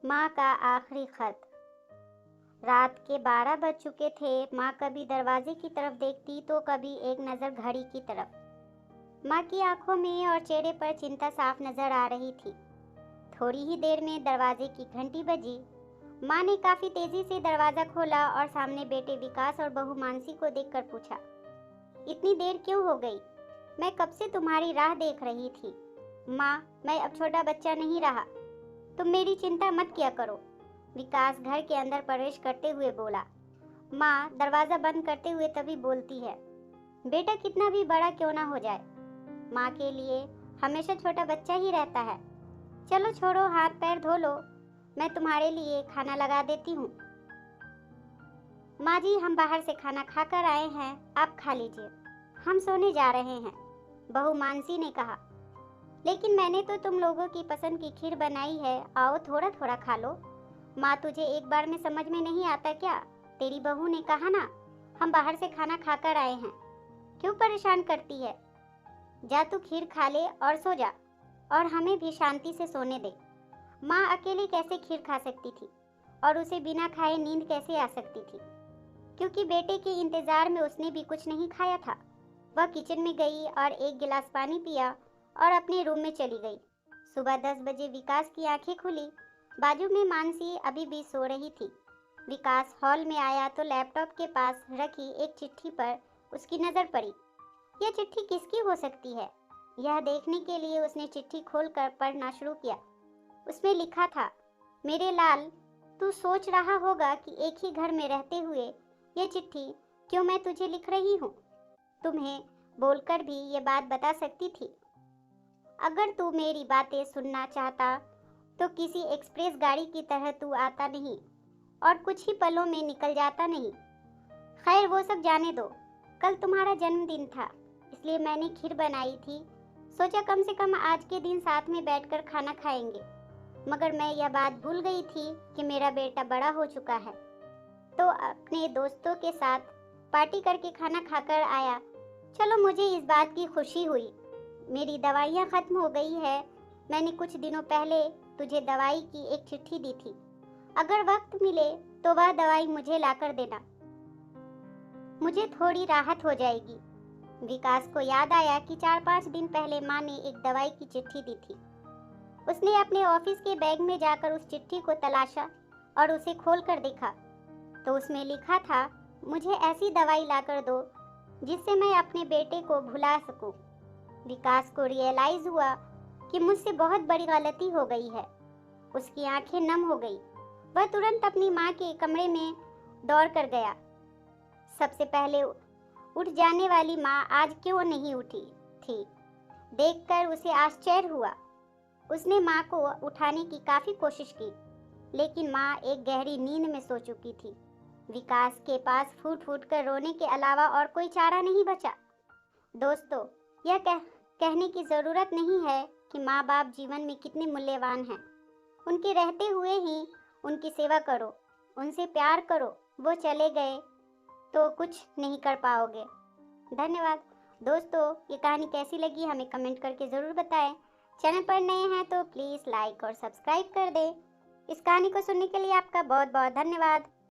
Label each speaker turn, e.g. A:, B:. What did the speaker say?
A: माँ का आखिरी खत। रात के 12 बज चुके थे। माँ कभी दरवाजे की तरफ देखती तो कभी एक नज़र घड़ी की तरफ। माँ की आंखों में और चेहरे पर चिंता साफ नजर आ रही थी। थोड़ी ही देर में दरवाजे की घंटी बजी। माँ ने काफी तेजी से दरवाजा खोला और सामने बेटे विकास और बहू मानसी को देखकर पूछा, इतनी देर क्यों हो गई? मैं कब से तुम्हारी राह देख रही थी। माँ, मैं अब छोटा बच्चा नहीं रहा। तुम मेरी चिंता मत किया करो। विकास घर के अंदर प्रवेश करते हुए बोला। माँ दरवाजा बंद करते हुए तभी बोलती है, बेटा कितना भी बड़ा क्यों ना हो जाए, माँ के लिए हमेशा छोटा बच्चा ही रहता है। चलो छोड़ो, हाथ पैर धो लो, मैं तुम्हारे लिए खाना लगा देती हूँ। माँ जी, हम बाहर से खाना खाकर आए हैं, आप खा लीजिए, हम सोने जा रहे हैं, बहू मानसी ने कहा। लेकिन मैंने तो तुम लोगों की पसंद की खीर बनाई है, आओ थोड़ा थोड़ा खा लो। माँ तुझे एक बार में समझ में नहीं आता क्या? तेरी बहू ने कहा ना, हम बाहर से खाना खाकर आए हैं, क्यों परेशान करती है? जा तू खीर खा ले और सो जा, और हमें भी शांति से सोने दे। माँ अकेले कैसे खीर खा सकती थी और उसे बिना खाए नींद कैसे आ सकती थी? क्योंकि बेटे के इंतजार में उसने भी कुछ नहीं खाया था। वह किचन में गई और एक गिलास पानी पिया और अपने रूम में चली गई। सुबह 10 बजे विकास की आंखें खुली। बाजू में मानसी अभी भी सो रही थी। विकास हॉल में आया तो लैपटॉप के पास रखी एक चिट्ठी पर उसकी नज़र पड़ी। यह चिट्ठी किसकी हो सकती है? यह देखने के लिए उसने चिट्ठी खोलकर पढ़ना शुरू किया। उसमें लिखा था, मेरे लाल, तू सोच रहा होगा कि एक ही घर में रहते हुए यह चिट्ठी क्यों मैं तुझे लिख रही हूँ। तुम्हें बोलकर भी ये बात बता सकती थी। अगर तू मेरी बातें सुनना चाहता तो किसी एक्सप्रेस गाड़ी की तरह तू आता नहीं और कुछ ही पलों में निकल जाता नहीं। खैर वो सब जाने दो। कल तुम्हारा जन्मदिन था, इसलिए मैंने खीर बनाई थी। सोचा कम से कम आज के दिन साथ में बैठकर खाना खाएंगे। मगर मैं यह बात भूल गई थी कि मेरा बेटा बड़ा हो चुका है, तो अपने दोस्तों के साथ पार्टी करके खाना खाकर आया। चलो, मुझे इस बात की खुशी हुई। मेरी दवाइयाँ खत्म हो गई है। मैंने कुछ दिनों पहले तुझे दवाई की एक चिट्ठी दी थी। अगर वक्त मिले तो वह दवाई मुझे लाकर देना, मुझे थोड़ी राहत हो जाएगी। विकास को याद आया कि 4-5 दिन पहले माँ ने एक दवाई की चिट्ठी दी थी। उसने अपने ऑफिस के बैग में जाकर उस चिट्ठी को तलाशा और उसे खोलकर देखा तो उसमें लिखा था, मुझे ऐसी दवाई लाकर दो जिससे मैं अपने बेटे को भुला सकूं। विकास को रियलाइज हुआ कि मुझसे बहुत बड़ी गलती हो गई है। उसकी आंखें नम हो गई। वह तुरंत अपनी माँ के कमरे में दौड़ कर गया। सबसे पहले उठ जाने वाली माँ आज क्यों नहीं उठी थी, देखकर उसे आश्चर्य हुआ। उसने माँ को उठाने की काफी कोशिश की, लेकिन माँ एक गहरी नींद में सो चुकी थी। विकास के पास फूट फूट कर रोने के अलावा और कोई चारा नहीं बचा। दोस्तों, यह कहने की ज़रूरत नहीं है कि माँ बाप जीवन में कितने मूल्यवान हैं। उनके रहते हुए ही उनकी सेवा करो, उनसे प्यार करो। वो चले गए तो कुछ नहीं कर पाओगे। धन्यवाद। दोस्तों, ये कहानी कैसी लगी हमें कमेंट करके ज़रूर बताएं। चैनल पर नए हैं तो प्लीज़ लाइक और सब्सक्राइब कर दें। इस कहानी को सुनने के लिए आपका बहुत बहुत धन्यवाद।